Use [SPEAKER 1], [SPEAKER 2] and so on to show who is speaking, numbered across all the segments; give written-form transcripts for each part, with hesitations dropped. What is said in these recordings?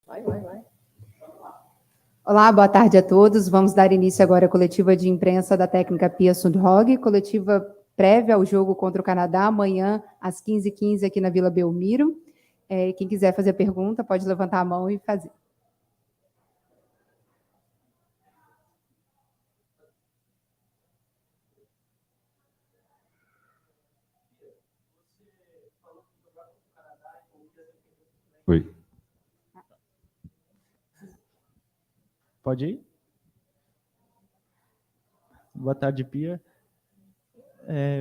[SPEAKER 1] Vai.
[SPEAKER 2] Olá, boa tarde a todos. Vamos dar início agora à coletiva de imprensa da técnica Pia Sundhage, coletiva prévia ao jogo contra o Canadá, amanhã às 15h15 aqui na Vila Belmiro. Quem quiser fazer pergunta pode levantar a mão e fazer.
[SPEAKER 3] Oi. Pode ir? Boa tarde, Pia.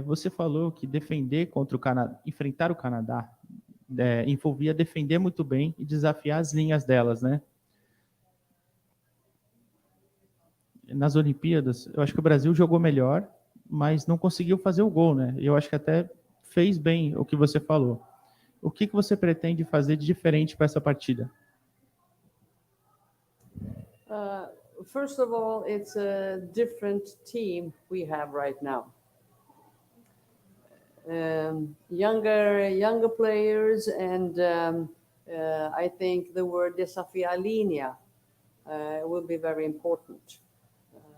[SPEAKER 3] Você falou que defender contra o Canadá, enfrentar o Canadá, envolvia defender muito bem e desafiar as linhas delas, né? Nas Olimpíadas, eu acho que o Brasil jogou melhor, mas não conseguiu fazer o gol, né? Eu acho que até fez bem o que você falou. O que você pretende fazer de diferente para essa partida?
[SPEAKER 1] First of all, it's a different team we have right now. Younger players, and I think the word desafia linha will be very important.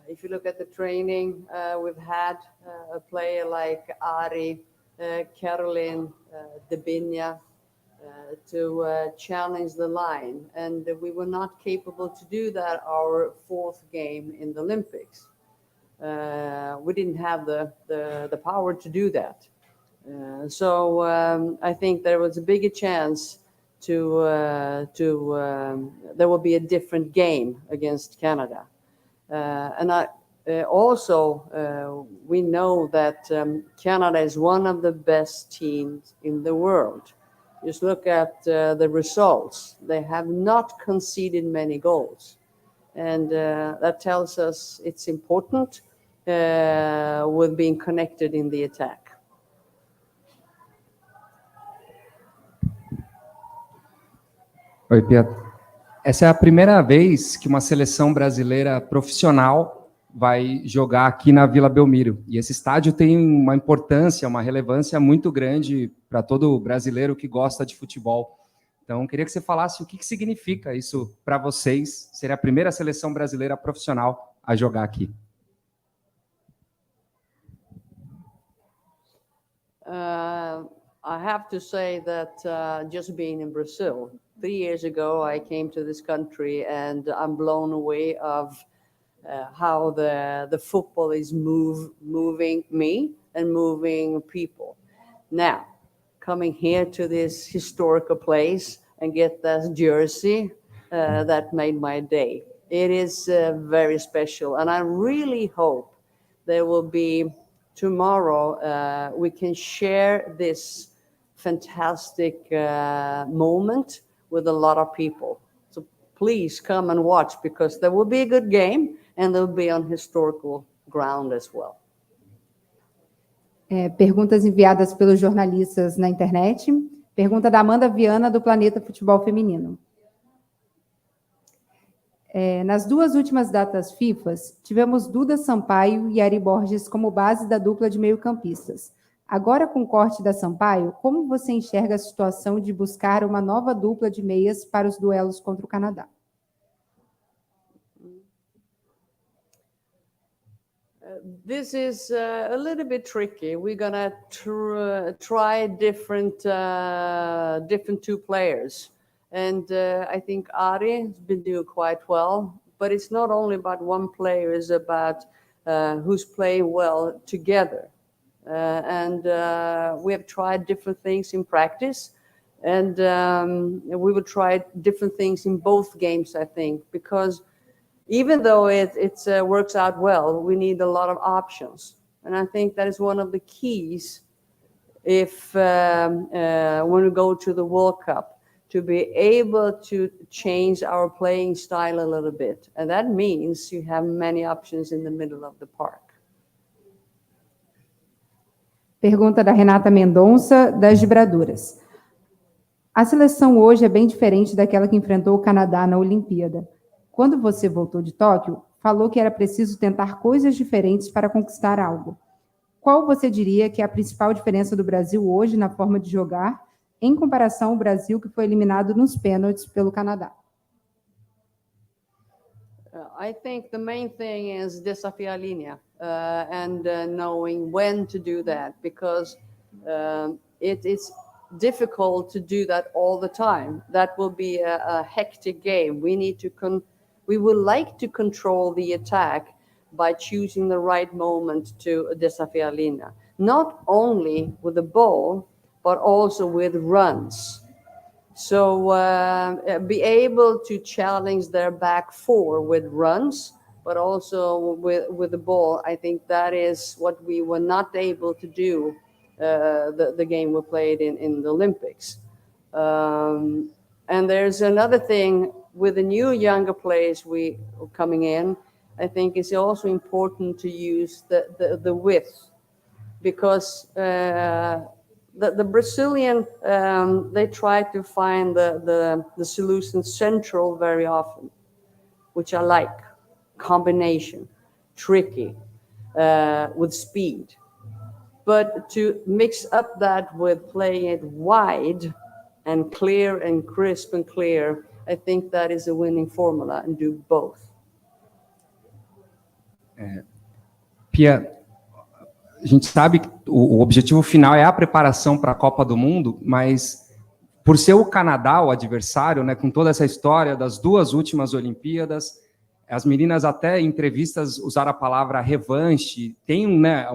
[SPEAKER 1] If you look at the training, we've had a player like Ari, Caroline, Debinha, to challenge the line, and we were not capable to do that our fourth game in the Olympics. We didn't have the power to do that. So I think there was a bigger chance there will be a different game against Canada. And we know that Canada is one of the best teams in the world. Just look at the results. They have not conceded many goals. And that tells us it's important with being connected in the attack.
[SPEAKER 4] Oi, Pia. Essa é a primeira vez que uma seleção brasileira profissional vai jogar aqui na Vila Belmiro. E esse estádio tem uma importância, uma relevância muito grande para todo brasileiro que gosta de futebol. Então, queria que você falasse o que significa isso para vocês, ser a primeira seleção brasileira profissional a jogar aqui.
[SPEAKER 1] I have to say that just being in Brazil, 3 years ago, I came to this country and I'm blown away of how the football is moving me and moving people. Now, coming here to this historical place and get that jersey, that made my day. It is very special, and I really hope there will be tomorrow we can share this fantastic moment with a lot of people. So please come and watch, because there will be a good game and they'll be on historical ground as well.
[SPEAKER 2] Perguntas enviadas pelos jornalistas na internet. Pergunta da Amanda Viana, do Planeta Futebol Feminino. Nas duas últimas datas FIFAs, tivemos Duda Sampaio e Ari Borges como base da dupla de meio-campistas. Agora, com o corte da Sampaio, como você enxerga a situação de buscar uma nova dupla de meias para os duelos contra o Canadá?
[SPEAKER 1] This is a little bit tricky. We're gonna try different two players, and I think Ari has been doing quite well. But it's not only about one player; it's about who's playing well together. And we have tried different things in practice, and we will try different things in both games, I think, because even though it works out well, we need a lot of options. And I think that is one of the keys if when we go to the World Cup, to be able to change our playing style a little bit. And that means you have many options in the middle of the park.
[SPEAKER 2] Pergunta da Renata Mendonça, das Vibradoras. A seleção hoje é bem diferente daquela que enfrentou o Canadá na Olimpíada. Quando você voltou de Tóquio, falou que era preciso tentar coisas diferentes para conquistar algo. Qual você diria que é a principal diferença do Brasil hoje na forma de jogar, em comparação ao Brasil que foi eliminado nos pênaltis pelo Canadá?
[SPEAKER 1] I think the main thing is desafia linha and knowing when to do that, because it is difficult to do that all the time. That will be a hectic game. We would like to control the attack by choosing the right moment to desafia linha, not only with the ball, but also with runs. So be able to challenge their back four with runs, but also with the ball. I think that is what we were not able to do the game we played in the Olympics. And there's another thing with the new younger players we coming in. I think it's also important to use the width, because the Brazilian, they try to find the solution central very often, which I like. Combination, tricky, with speed. But to mix up that with playing it wide and clear and crisp and clear, I think that is a winning formula, and do both.
[SPEAKER 4] Pia, a gente sabe que o objetivo final é a preparação para a Copa do Mundo, mas por ser o Canadá o adversário, né, com toda essa história das duas últimas Olimpíadas, as meninas até em entrevistas usaram a palavra revanche, tem, né,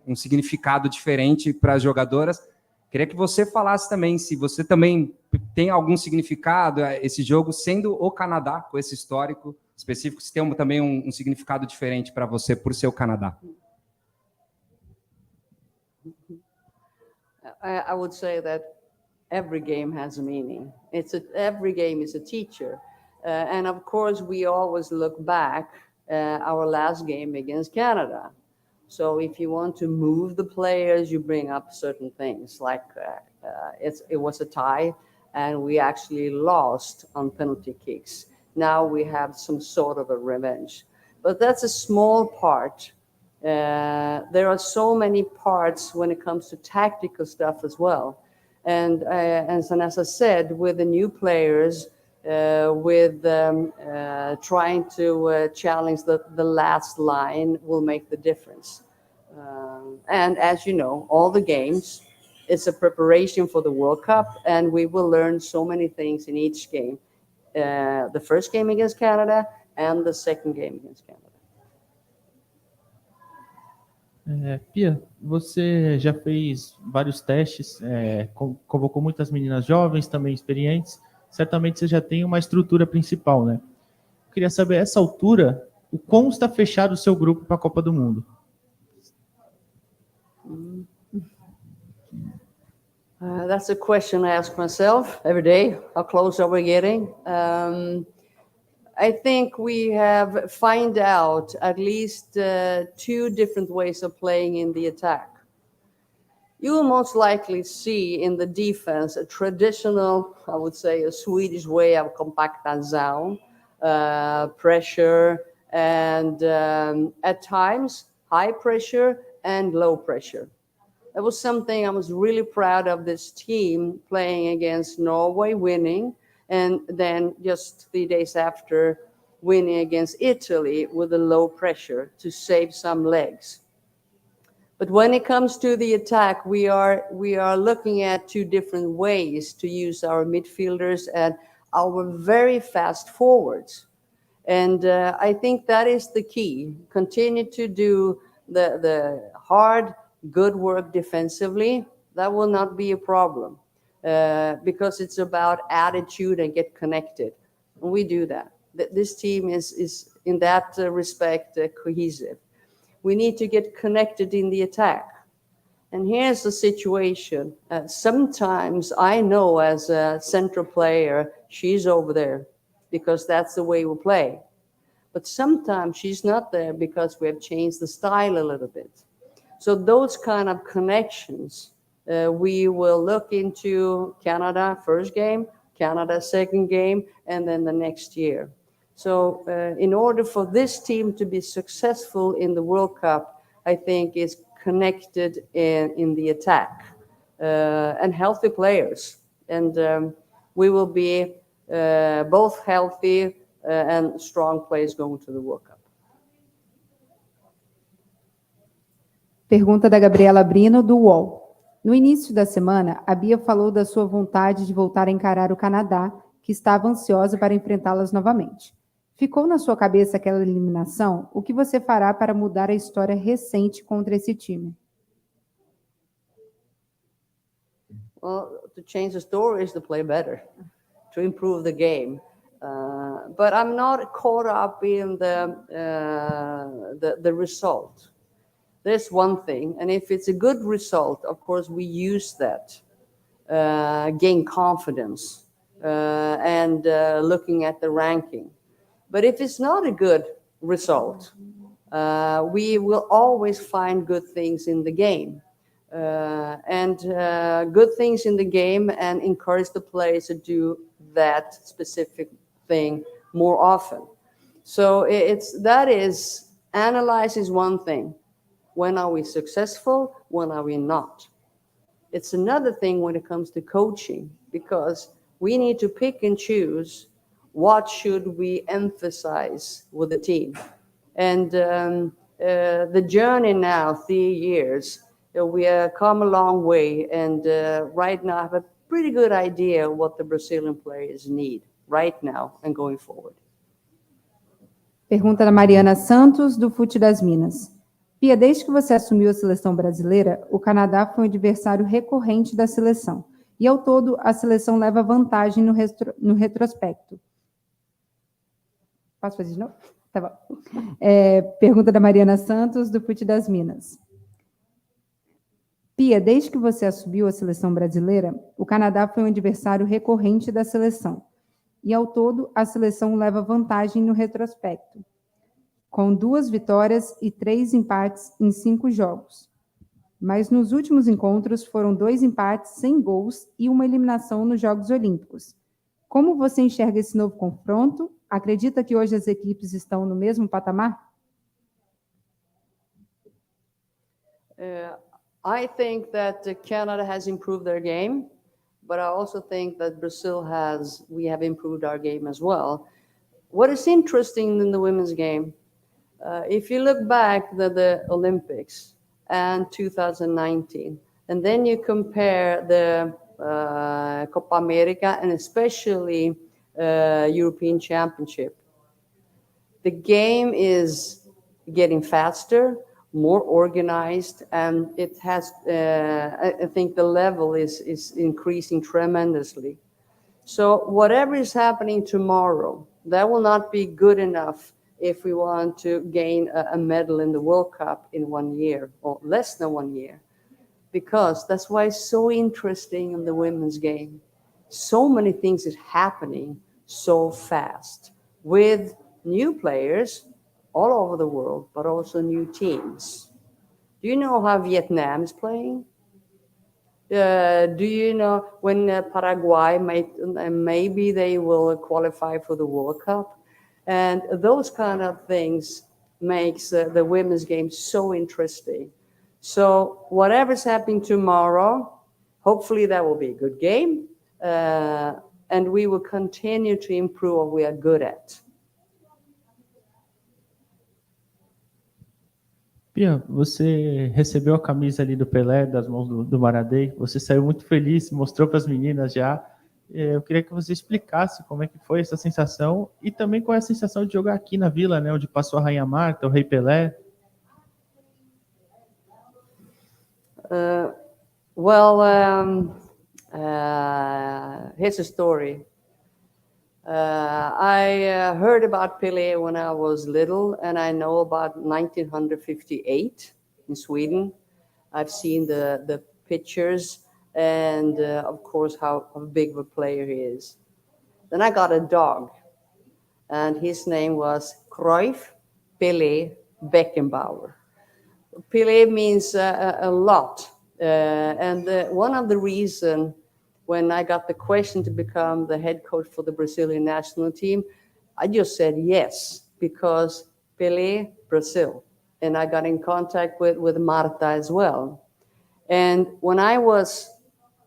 [SPEAKER 4] um significado diferente para as jogadoras. Queria que você falasse também se você também tem algum significado, esse jogo sendo o Canadá, com esse histórico específico, se tem também um significado diferente para você por ser o Canadá.
[SPEAKER 1] I would say that every game has a meaning. Every game is a teacher. And of course, we always look back our last game against Canada. So if you want to move the players, you bring up certain things, like it was a tie and we actually lost on penalty kicks. Now we have some sort of a revenge. But that's a small part. There are so many parts when it comes to tactical stuff as well. And as I said, with the new players, with trying to challenge the last line will make the difference. And as you know, all the games, it's a preparation for the World Cup, and we will learn so many things in each game. The first game against Canada and the second game against Canada.
[SPEAKER 3] Pia, você já fez vários testes, convocou muitas meninas jovens, também experientes. Certamente você já tem uma estrutura principal, né? Eu queria saber, a essa altura, o quão está fechado o seu grupo para a Copa do Mundo?
[SPEAKER 1] That's a question I ask myself every day. How close are we getting? I think we have found out at least 2 different ways of playing in the attack. You will most likely see in the defense a traditional, I would say, a Swedish way of compactação, pressure, and at times high pressure and low pressure. That was something I was really proud of this team playing against Norway, winning, and then just 3 days after winning against Italy with a low pressure to save some legs. But when it comes to the attack, we are looking at 2 different ways to use our midfielders and our very fast forwards. And I think that is the key. Continue to do the hard, good work defensively. That will not be a problem because it's about attitude and get connected. And we do that. This team is in that respect cohesive. We need to get connected in the attack. And here's the situation. Sometimes I know as a central player, she's over there because that's the way we play. But sometimes she's not there because we have changed the style a little bit. So those kind of connections, we will look into Canada first game, Canada second game, and then the next year. So in order for this team to be successful in the World Cup, I think is connected in the attack and healthy players. And we will be both healthy and strong players going to the World Cup.
[SPEAKER 2] Pergunta da Gabriela Brino, do UOL. No início da semana, a Bia falou da sua vontade de voltar a encarar o Canadá, que estava ansiosa para enfrentá-las novamente. Ficou na sua cabeça aquela eliminação? O que você fará para mudar a história recente contra esse time?
[SPEAKER 1] Well, to change the story is to play better, to improve the game. But I'm not caught up in the result. There's one thing, and if it's a good result, of course, we use that, gain confidence, and looking at the ranking. But if it's not a good result, we will always find good things in the game. And good things in the game and encourage the players to do that specific thing more often. So analyze is one thing. When are we successful? When are we not? It's another thing when it comes to coaching, because we need to pick and choose what should we emphasize with the team. And the journey now, 3 years, we have come a long way, and right now I have a pretty good idea what the Brazilian players need right now and going forward.
[SPEAKER 2] Pergunta da Mariana Santos, do Fute das Minas. Pia, desde que você assumiu a seleção brasileira, o Canadá foi um adversário recorrente da seleção. E, ao todo, a seleção leva vantagem no retrospecto. Posso fazer de novo? Tá bom. Pergunta da Mariana Santos, do Fute das Minas. Pia, desde que você assumiu a seleção brasileira, o Canadá foi um adversário recorrente da seleção. E, ao todo, a seleção leva vantagem no retrospecto, com 2 vitórias e 3 empates em 5 jogos. Mas nos últimos encontros foram 2 empates sem gols e uma eliminação nos Jogos Olímpicos. Como você enxerga esse novo confronto? Acredita que hoje as equipes estão no mesmo patamar?
[SPEAKER 1] I think that Canada has improved their game, but I also think that we have improved our game as well. What is interesting in the women's game, if you look back at the Olympics and 2019, and then you compare the Copa America and especially European Championship, the game is getting faster, more organized, and it has, I think the level is increasing tremendously. So whatever is happening tomorrow, that will not be good enough if we want to gain a medal in the World Cup in 1 year or less than 1 year, because that's why it's so interesting in the women's game. So many things is happening so fast with new players all over the world, but also new teams. Do you know how Vietnam is playing? Do you know when Paraguay maybe they will qualify for the World Cup? And those kind of things makes the women's game so interesting. So whatever's happening tomorrow, hopefully that will be a good game. And we will continue to improve what we are good at.
[SPEAKER 3] Pia, você recebeu a camisa ali do Pelé, das mãos do Maradei, você saiu muito feliz, mostrou para as meninas já. Eu queria que você explicasse como é que foi essa sensação e também qual é a sensação de jogar aqui na Vila, né, onde passou a Rainha Marta, o Rei Pelé.
[SPEAKER 1] Here's a story. I heard about Pelé when I was little, and I know about 1958 in Sweden. I've seen the pictures and, of course, how big of a player he is. Then I got a dog, and his name was Cruyff Pelé Beckenbauer. Pelé means a lot, and one of the reasons when I got the question to become the head coach for the Brazilian national team, I just said yes, because Pelé, Brazil. And I got in contact with Marta as well. And when I was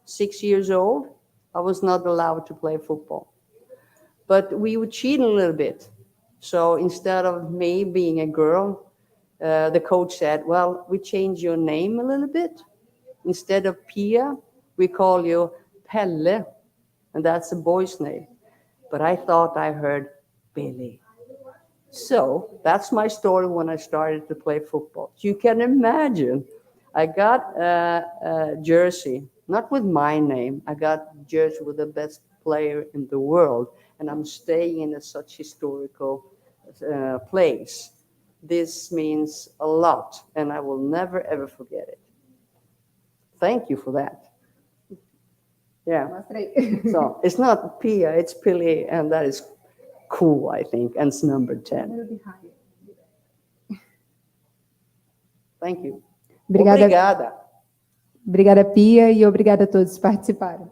[SPEAKER 1] 6 years old, I was not allowed to play football. but we would cheat a little bit. So instead of me being a girl, the coach said, well, we change your name a little bit. Instead of Pia, we call you Pelle, and that's a boy's name. But I thought I heard Billy. So that's my story when I started to play football. You can imagine, I got a jersey, not with my name. I got a jersey with the best player in the world, and I'm staying in such historical place. This means a lot, and I will never, ever forget it. Thank you for that. Yeah. So it's not Pia, it's Pili, and that is cool, I think, and it's number 10. Thank you.
[SPEAKER 2] Obrigada.
[SPEAKER 1] Obrigada.
[SPEAKER 2] Obrigada, Pia, e obrigada a todos que participaram.